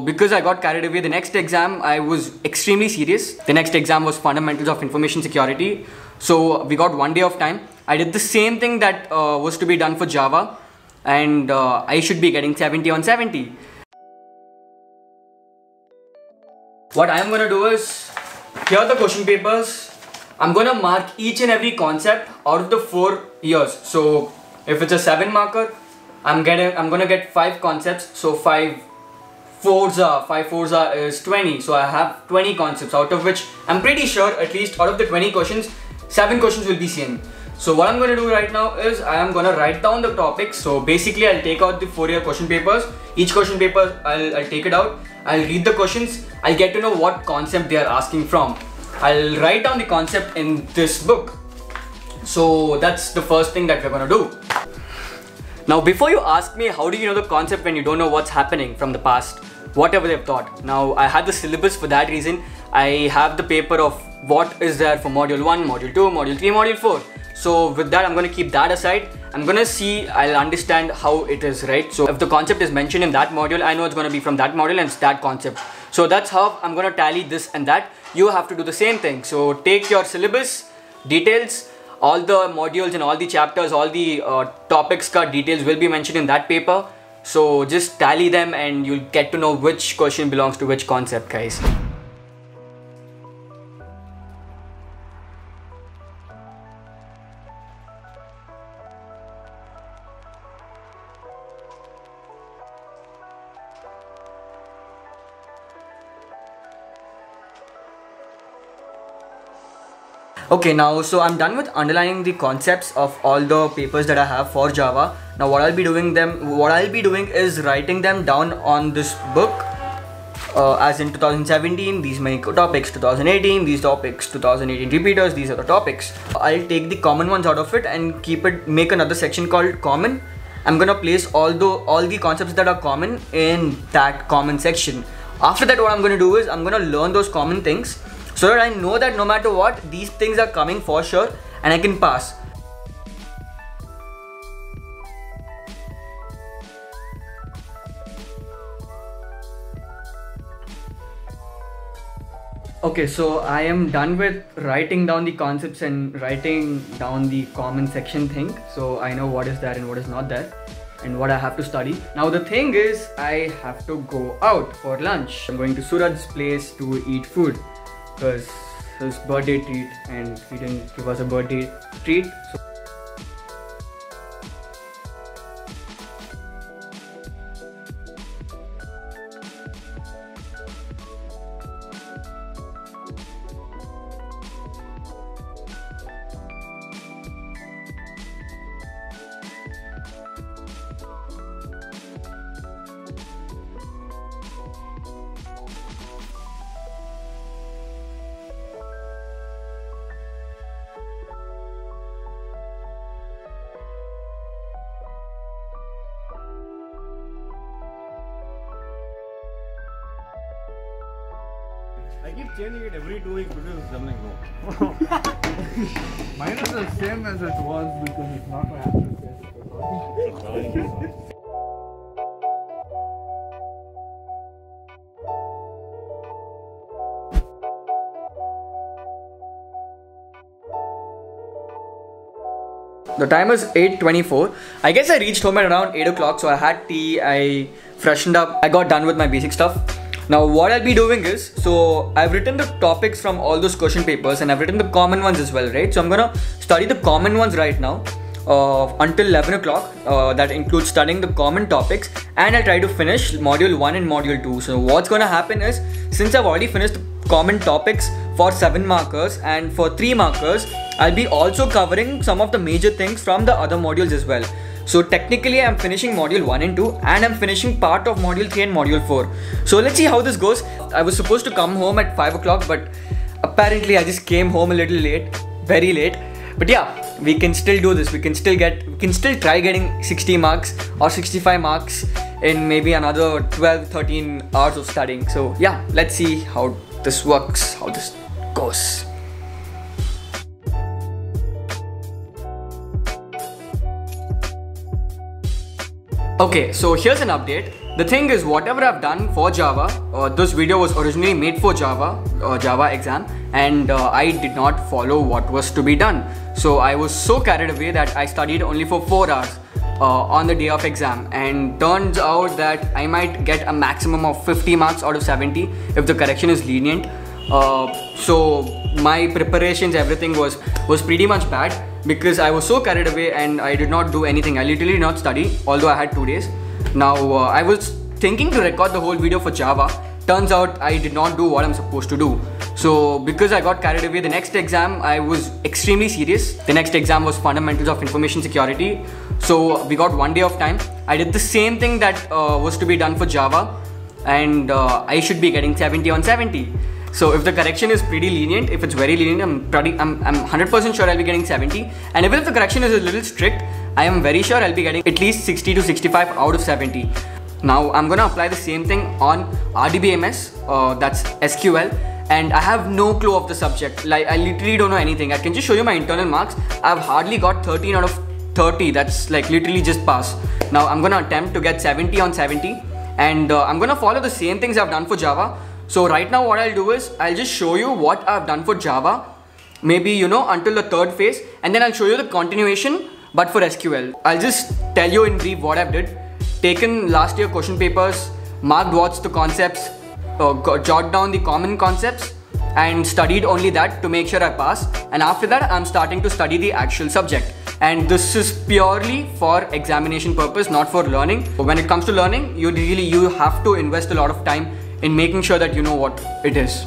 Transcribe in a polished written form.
Because I got carried away, the next exam I was extremely serious. The next exam was Fundamentals of Information Security. So we got 1 day of time. I did the same thing that was to be done for Java, and I should be getting 70 on 70. What I'm gonna do is, here are the question papers. I'm gonna mark each and every concept out of the 4 years. So if it's a 7 marker, I'm gonna get 5 concepts. So 5 fours is 20. So I have 20 concepts, out of which I'm pretty sure at least out of the 20 questions, 7 questions will be same. So what I'm going to do right now is I am going to write down the topics. So basically I'll take out the 4-year question papers. Each question paper I'll take it out. I'll read the questions. I'll get to know what concept they are asking from. I'll write down the concept in this book. So that's the first thing that we're going to do. Now before you ask me how do you know the concept when you don't know what's happening from the past, whatever they've taught. Now I had the syllabus for that reason. I have the paper of what is there for module 1, module 2, module 3, module 4. So with that I'm going to keep that aside. I'm going to see, I'll understand how it is, right? So if the concept is mentioned in that module, I know it's going to be from that module and it's that concept. So that's how I'm going to tally this and that. You have to do the same thing. So take your syllabus, details, all the modules and all the chapters, all the topics ka details will be mentioned in that paper. So just tally them and you'll get to know which question belongs to which concept, guys. Okay, now so I'm done with underlining the concepts of all the papers that I have for Java. Now what I'll be doing is writing them down on this book, as in 2017 these many topics, 2018 these topics, 2018 repeaters, these are the topics. I'll take the common ones out of it and make another section called common. I'm gonna place all the concepts that are common in that common section. After that, what I'm gonna do is I'm gonna learn those common things, so that I know that no matter what, these things are coming for sure and I can pass. Okay, so I am done with writing down the concepts and writing down the common section thing. So I know what is there and what is not there and what I have to study. Now the thing is, I have to go out for lunch. I'm going to Suraj's place to eat food, because his birthday treat and he didn't give us a birthday treat. So I keep changing it every 2 weeks because I'm like, no. Mine is the same as it was because it's not my actual face. the time is 8:24. I guess I reached home at around 8 o'clock. So I had tea, I freshened up, I got done with my basic stuff. Now what I'll be doing is, so I've written the topics from all those question papers and I've written the common ones as well, right? So I'm gonna study the common ones right now until 11 o'clock. That includes studying the common topics, and I'll try to finish module 1 and module 2. So what's gonna happen is, since I've already finished the common topics for 7 markers and for 3 markers, I'll be also covering some of the major things from the other modules as well. So technically I'm finishing module 1 and 2 and I'm finishing part of module 3 and module 4. So let's see how this goes. I was supposed to come home at 5 o'clock, but apparently I just came home a little late, very late. But yeah, we can still do this. We can still try getting 60 marks or 65 marks in maybe another 12-13 hours of studying. So yeah, let's see how this works, how this goes. Okay, so here's an update. the thing is, whatever I've done for Java, this video was originally made for Java exam, and I did not follow what was to be done. So I was so carried away that I studied only for 4 hours on the day of exam, and turns out that I might get a maximum of 50 marks out of 70 if the correction is lenient. So my preparations, everything was pretty much bad because I was so carried away and I did not do anything. I literally did not study, although I had 2 days. Now I was thinking to record the whole video for Java. Turns out I did not do what I'm supposed to do. So because I got carried away, the next exam I was extremely serious. The next exam was Fundamentals of Information Security. So we got 1 day of time. I did the same thing that was to be done for Java, and I should be getting 70 on 70. So if the correction is pretty lenient, if it's very lenient, I'm 100% sure I'll be getting 70. And even if the correction is a little strict, I am very sure I'll be getting at least 60 to 65 out of 70. Now I'm gonna apply the same thing on RDBMS, that's SQL, and I have no clue of the subject. Like, I literally don't know anything. I can just show you my internal marks. I've hardly got 13 out of 30. That's like literally just pass. Now I'm gonna attempt to get 70 on 70, and I'm gonna follow the same things I've done for Java. So right now what I'll do is I'll just show you what I've done for Java, maybe until the 3rd phase, and then I'll show you the continuation but for SQL. I'll just tell you in brief what I've did. Taken last year question papers, marked what's the concepts, jot down the common concepts, and studied only that to make sure I pass. And after that I'm starting to study the actual subject. And this is purely for examination purpose, not for learning. But when it comes to learning, you have to invest a lot of time in making sure that you know what it is.